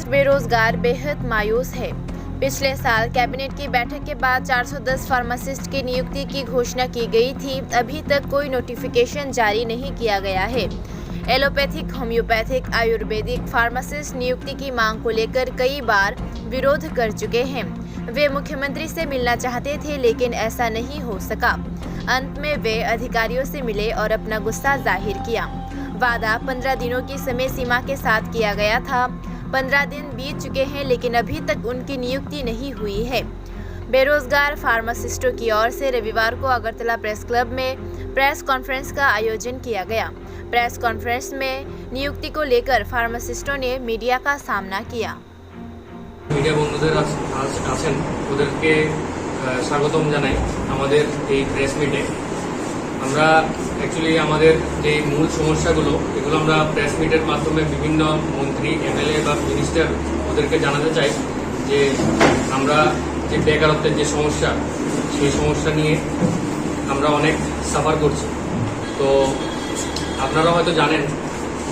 बेरोजगार बेहद मायूस है। पिछले साल कैबिनेट की बैठक के बाद 410 फार्मासिस्ट की नियुक्ति की घोषणा की गई थी। अभी तक कोई नोटिफिकेशन जारी नहीं किया गया है। एलोपैथिक, होम्योपैथिक, आयुर्वेदिक फार्मासिस्ट नियुक्ति की मांग को लेकर कई बार विरोध कर चुके हैं। वे मुख्यमंत्री से मिलना चाहते थे, लेकिन ऐसा नहीं हो सका। अंत में वे अधिकारियों से मिले और अपना गुस्सा जाहिर किया। वादा 15 दिनों की समय सीमा के साथ किया गया था। 15 दिन बीत चुके हैं, लेकिन अभी तक उनकी नियुक्ति नहीं हुई है। बेरोजगार फार्मासिस्टों की ओर से रविवार को अगरतला प्रेस क्लब में प्रेस कॉन्फ्रेंस का आयोजन किया गया। प्रेस कॉन्फ्रेंस में नियुक्ति को लेकर फार्मासिस्टों ने मीडिया का सामना किया। मीडिया বন্ধুদের আছেন ওদেরকে স্বাগতম জানাই আমাদের এই প্রেস মিটে। আমরা অ্যাকচুয়ালি আমাদের যে মূল সমস্যাগুলো এগুলো আমরা প্রেস মিটের মাধ্যমে বিভিন্ন মন্ত্রী, এমএলএ বা মিনিস্টার ওদেরকে জানাতে চাই যে আমরা যে বেকারত্বের যে সমস্যা সেই সমস্যা নিয়ে আমরা অনেক সাফার করছি। তো আপনারা হয়তো জানেন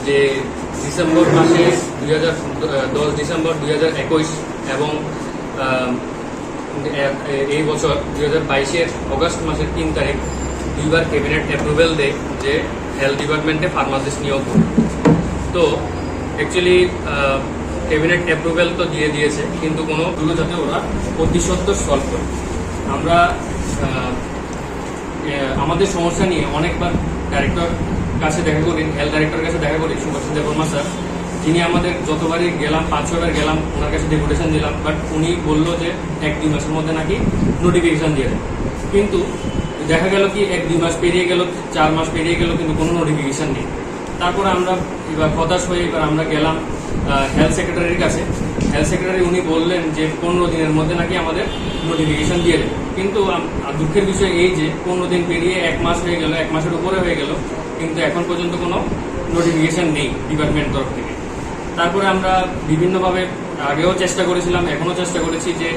যে ডিসেম্বর মাসে 10 ডিসেম্বর 2021 এবং এই বছর 2022-এর অগস্ট মাসের 3 তারিখ দুইবার ক্যাবিনেট অ্যাপ্রুভেল দেয় যে হেলথ ডিপার্টমেন্টে ফার্মাসিস্ট নিয়োগ করবে। তো অ্যাকচুয়ালি ক্যাবিনেট অ্যাপ্রুভেল তো দিয়ে দিয়েছে, কিন্তু কোনো যাতে ওরা অতি সত্বর সলভ করে। আমরা আমাদের সমস্যা নিয়ে অনেকবার ডাইরেক্টর কাছে দেখা করি, হেলথ ডাইরেক্টরের কাছে দেখা করি, সুভাষ চন্দ্র বর্মা স্যার, যিনি আমাদের যতবারই গেলাম 5-6 বার গেলাম, ওনার কাছে ডেপুটেশন দিলাম, বাট উনি বললো যে 1-2 মাসের মধ্যে নাকি নোটিফিকেশন দিয়ে দেয়। কিন্তু দেখা গেল কি 1-2 মাস পেরিয়ে গেল, 4 মাস পেরিয়ে গেল, কিন্তু কোনো নোটিফিকেশন নেই। তারপরে আমরা এবার হতাশ হয়ে এবার আমরা গেলাম হেলথ সেক্রেটারির কাছে। হেলথ সেক্রেটারি উনি বললেন যে 15 দিনের মধ্যে নাকি আমাদের নোটিফিকেশন দিয়ে দেবে। কিন্তু দুঃখের বিষয় এই যে 15 দিন পেরিয়ে 1 মাস হয়ে গেল, 1 মাসের উপরে হয়ে গেল, কিন্তু এখন পর্যন্ত কোনো নোটিফিকেশন নেই ডিপার্টমেন্ট তরফ থেকে। তারপরে আমরা বিভিন্নভাবে আগেও চেষ্টা করেছিলাম, এখনও চেষ্টা করেছি যে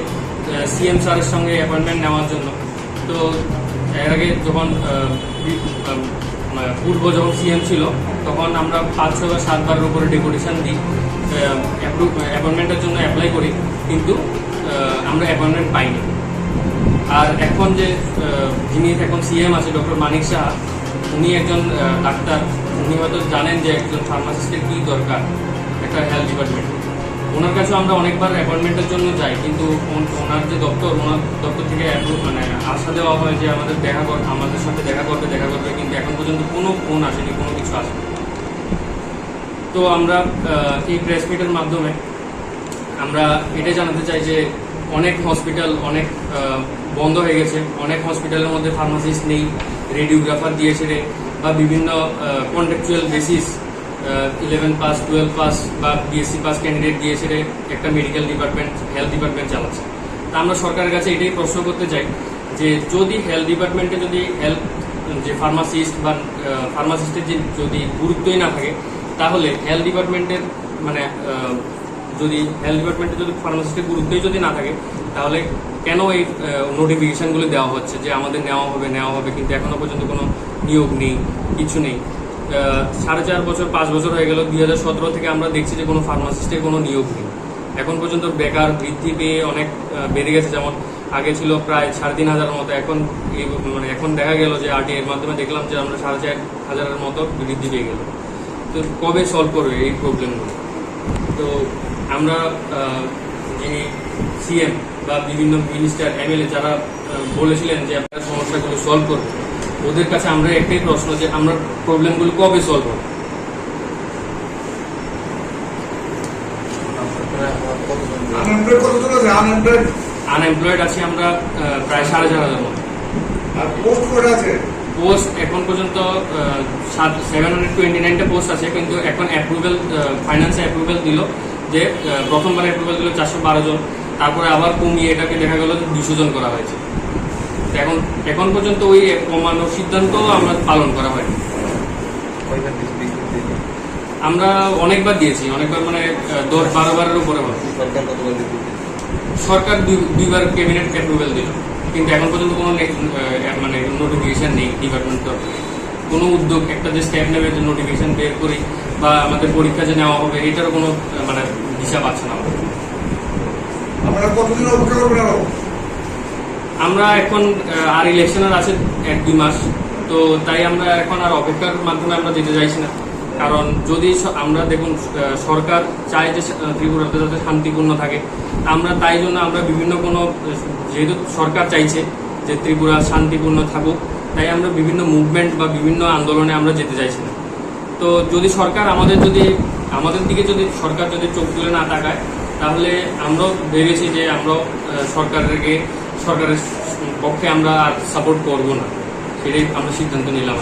সিএম স্যারের সঙ্গে অ্যাপয়েন্টমেন্ট নেওয়ার জন্য। তো এর আগে যখন পূর্ব যখন সিএম ছিল তখন আমরা 5-6 বা 7 বারের উপরে ডেপুটেশন দিই, অ্যাপয়েন্টমেন্টের জন্য অ্যাপ্লাই করি, কিন্তু আমরা অ্যাপয়েন্টমেন্ট পাইনি। আর এখন যে যিনি এখন সিএম আছে ডক্টর মানিক সাহা, উনি একজন ডাক্তার, উনি হয়তো জানেন যে একজন ফার্মাসিস্টের কী দরকার একটা হেলথ ডিপার্টমেন্টে। ওনার কাছেও আমরা অনেকবার অ্যাপয়েন্টমেন্টের জন্য যাই, কিন্তু ওনার যে দপ্তর, ওনার দপ্তর থেকে আশা দেওয়া হয় যে আমাদের আমাদের সাথে দেখা করবে, কিন্তু এখন পর্যন্ত কোনো ফোন আসেনি, কোনো কিছু আসেনি। তো আমরা এই প্রেস মিটের মাধ্যমে আমরা এটাই জানাতে চাই যে অনেক হসপিটাল অনেক বন্ধ হয়ে গেছে, অনেক হসপিটালের মধ্যে ফার্মাসিস্ট নেই, রেডিওগ্রাফার দিয়ে ছেড়ে বা বিভিন্ন কন্ট্রাকচুয়াল বেসিস 11 পাস 12 পাস বা বিএসসি পাস ক্যান্ডিডেট দিয়ে ছেড়ে একটা মেডিকেল ডিপার্টমেন্ট, হেলথ ডিপার্টমেন্ট চালাচ্ছে। তা আমরা সরকারের কাছে এটাই প্রশ্ন করতে চাই যে যদি হেলথ ডিপার্টমেন্টে যদি হেলথ যে ফার্মাসিস্ট বা ফার্মাসিস্টের যদি গুরুত্বই না থাকে, তাহলে হেলথ ডিপার্টমেন্টের যদি ফার্মাসিস্টের গুরুত্বই যদি না থাকে, তাহলে কেন এই নোটিফিকেশনগুলো দেওয়া হচ্ছে যে আমাদের নেওয়া হবে, কিন্তু এখনো পর্যন্ত কোনো নিয়োগ নেই, কিছু নেই। 4.5 বছর 5 বছর হয়ে গেল, 2017 থেকে আমরা দেখছি যে কোনো ফার্মাসিস্টের কোনো নিয়োগ নেই। এখন পর্যন্ত বেকার বৃদ্ধি পেয়ে অনেক বেড়ে গেছে, যেমন আগে ছিল প্রায় 3,500 মতো, এখন দেখা গেল যে আরটিআই এর মাধ্যমে দেখলাম যে আমরা 4,500 মতো বৃদ্ধি পেয়ে গেল। তো কবে সলভ করবে এই প্রবলেমগুলো? তো আমরা যিনি সিএম বা বিভিন্ন মিনিস্টার, এমএলএ যারা বলেছিলেন যে আপনারা সমস্যাগুলো সলভ করবে, ওদের কাছে আমরা একটাই প্রশ্ন যে আমরা প্রবলেমগুলো কবে সলভ হবে? আনএমপ্লয়েড আছি আমরা প্রায় 4,500 মতো। পোস্ট এখন পর্যন্ত 729টা পোস্ট আছে, কিন্তু এখন অ্যাপ্রুভেল ফাইন্যান্সে অ্যাপ্রুভেল দিল যে প্রথমবার অ্যাপ্রুভেল দিল 412 জন, তারপরে আবার কমিয়ে এটাকে দেখা গেল 200 জন করা হয়েছে। এখন পর্যন্ত ওই কমানোর সিদ্ধান্ত আমরা পালন করা হয়নি। আমরা অনেকবার দিয়েছি, অনেকবার 10-12 বারের উপরে হবে। সরকার দুইবার ক্যাবিনেট অ্যাপ্রুভেল দিল, কিন্তু এখন পর্যন্ত কোনো নোটিফিকেশন নেই ডিপার্টমেন্ট তরফ থেকে। কোনো উদ্যোগ, একটা যে স্টেপ নেবে যে নোটিফিকেশন বের করি বা আমাদের পরীক্ষা যে নেওয়া হবে, এটারও কোনো ভিসা পাচ্ছে না আমাদের। আপনারা কতদিন অপেক্ষা করবেন আরো? আমরা এখন আর ইলেকশনের আছে 1-2 মাস, তো তাই আমরা এখন আর অপেক্ষার মাধ্যমে আমরা যেতে চাইছি না। কারণ যদি আমরা দেখুন সরকার চায় যে ত্রিপুরাতে যাতে শান্তিপূর্ণ থাকে, আমরা তাই জন্য আমরা বিভিন্ন কোনো, যেহেতু সরকার চাইছে যে ত্রিপুরা শান্তিপূর্ণ থাকুক, তাই আমরা বিভিন্ন মুভমেন্ট বা বিভিন্ন আন্দোলনে আমরা যেতে চাইছি না। তো যদি সরকার আমাদের দিকে যদি সরকার যদি চোখ তুলে না তাকায়, তাহলে আমরাও ভেবেছি যে আমরাও সরকারের পক্ষে আমরা আর সাপোর্ট করব না, সেটাই আমরা সিদ্ধান্ত নিলাম।